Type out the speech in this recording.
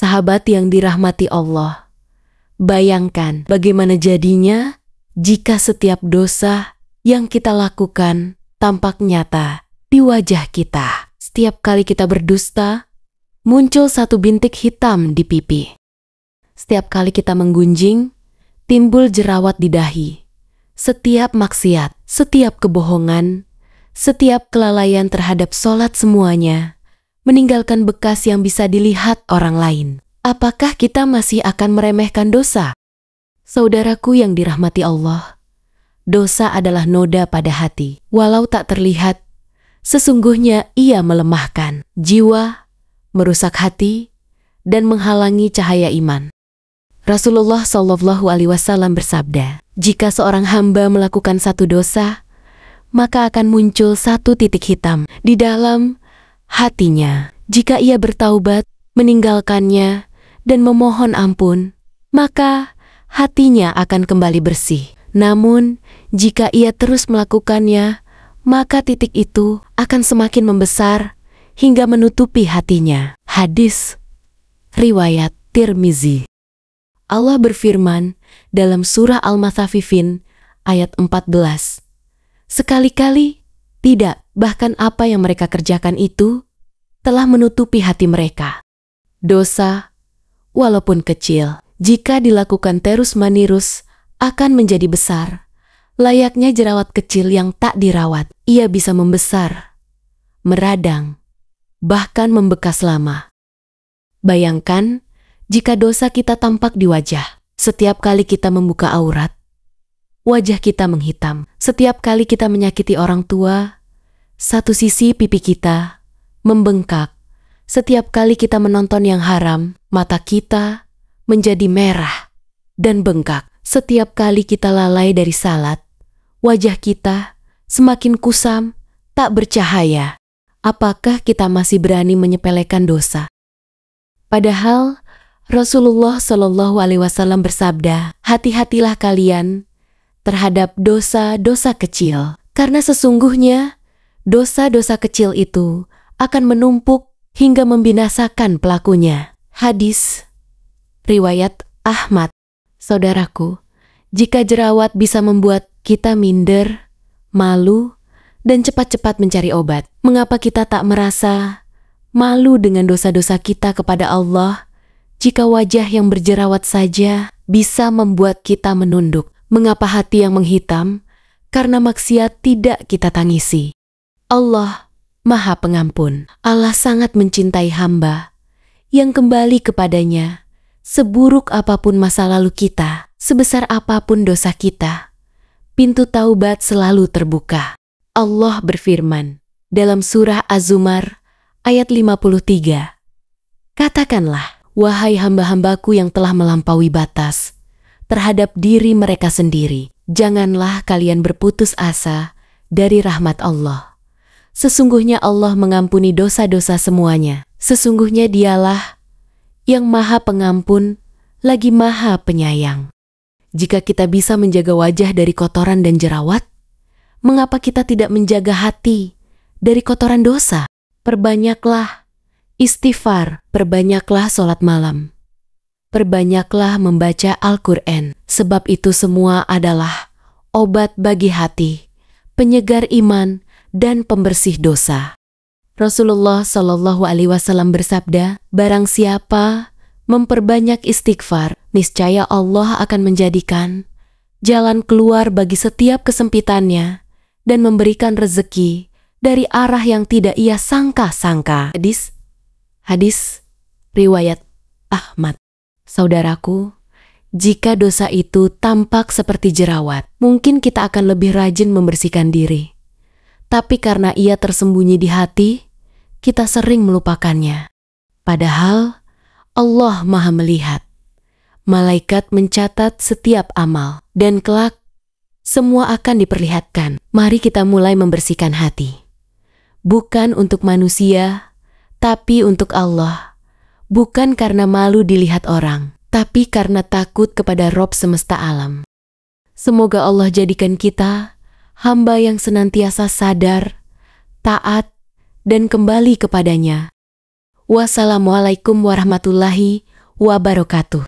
Sahabat yang dirahmati Allah, bayangkan bagaimana jadinya jika setiap dosa yang kita lakukan tampak nyata di wajah kita. Setiap kali kita berdusta, muncul satu bintik hitam di pipi. Setiap kali kita menggunjing, timbul jerawat di dahi. Setiap maksiat, setiap kebohongan, setiap kelalaian terhadap sholat semuanya meninggalkan bekas yang bisa dilihat orang lain. Apakah kita masih akan meremehkan dosa? Saudaraku yang dirahmati Allah, dosa adalah noda pada hati. Walau tak terlihat, sesungguhnya ia melemahkan jiwa, merusak hati, dan menghalangi cahaya iman. Rasulullah SAW bersabda, jika seorang hamba melakukan satu dosa, maka akan muncul satu titik hitam di dalam hatinya. Jika ia bertaubat, meninggalkannya, dan memohon ampun, maka hatinya akan kembali bersih. Namun, jika ia terus melakukannya, maka titik itu akan semakin membesar hingga menutupi hatinya. Hadis riwayat Tirmizi. Allah berfirman dalam surah Al-Mutaffifin ayat 14. Sekali-kali tidak, bahkan apa yang mereka kerjakan itu telah menutupi hati mereka. Dosa, walaupun kecil, jika dilakukan terus-menerus akan menjadi besar. Layaknya jerawat kecil yang tak dirawat, ia bisa membesar, meradang, bahkan membekas lama. Bayangkan jika dosa kita tampak di wajah. Setiap kali kita membuka aurat, wajah kita menghitam. Setiap kali kita menyakiti orang tua, satu sisi pipi kita membengkak. Setiap kali kita menonton yang haram, mata kita menjadi merah dan bengkak. Setiap kali kita lalai dari salat, wajah kita semakin kusam, tak bercahaya. Apakah kita masih berani menyepelekan dosa? Padahal Rasulullah SAW bersabda, hati-hatilah kalian terhadap dosa-dosa kecil, karena sesungguhnya dosa-dosa kecil itu akan menumpuk hingga membinasakan pelakunya. Hadis riwayat Ahmad. Saudaraku, jika jerawat bisa membuat kita minder, malu, dan cepat-cepat mencari obat, mengapa kita tak merasa malu dengan dosa-dosa kita kepada Allah? Jika wajah yang berjerawat saja bisa membuat kita menunduk, mengapa hati yang menghitam karena maksiat tidak kita tangisi? Allah Maha Pengampun. Allah sangat mencintai hamba yang kembali kepadanya. Seburuk apapun masa lalu kita, sebesar apapun dosa kita, pintu taubat selalu terbuka. Allah berfirman dalam surah Az-Zumar ayat 53. Katakanlah, wahai hamba-hambaku yang telah melampaui batas terhadap diri mereka sendiri, janganlah kalian berputus asa dari rahmat Allah. Sesungguhnya Allah mengampuni dosa-dosa semuanya. Sesungguhnya Dialah yang Maha Pengampun, lagi Maha Penyayang. Jika kita bisa menjaga wajah dari kotoran dan jerawat, mengapa kita tidak menjaga hati dari kotoran dosa? Perbanyaklah istighfar, perbanyaklah sholat malam, perbanyaklah membaca Al-Quran, sebab itu semua adalah obat bagi hati, penyegar iman, dan pembersih dosa. Rasulullah SAW bersabda, barang siapa memperbanyak istighfar, niscaya Allah akan menjadikan jalan keluar bagi setiap kesempitannya dan memberikan rezeki dari arah yang tidak ia sangka-sangka. Hadis riwayat Ahmad. Saudaraku, jika dosa itu tampak seperti jerawat, mungkin kita akan lebih rajin membersihkan diri. Tapi karena ia tersembunyi di hati, kita sering melupakannya. Padahal Allah Maha Melihat. Malaikat mencatat setiap amal, dan kelak semua akan diperlihatkan. Mari kita mulai membersihkan hati. Bukan untuk manusia, tapi untuk Allah. Bukan karena malu dilihat orang, tapi karena takut kepada Rob semesta alam. Semoga Allah jadikan kita hamba yang senantiasa sadar, taat, dan kembali kepadanya. Wassalamualaikum warahmatullahi wabarakatuh.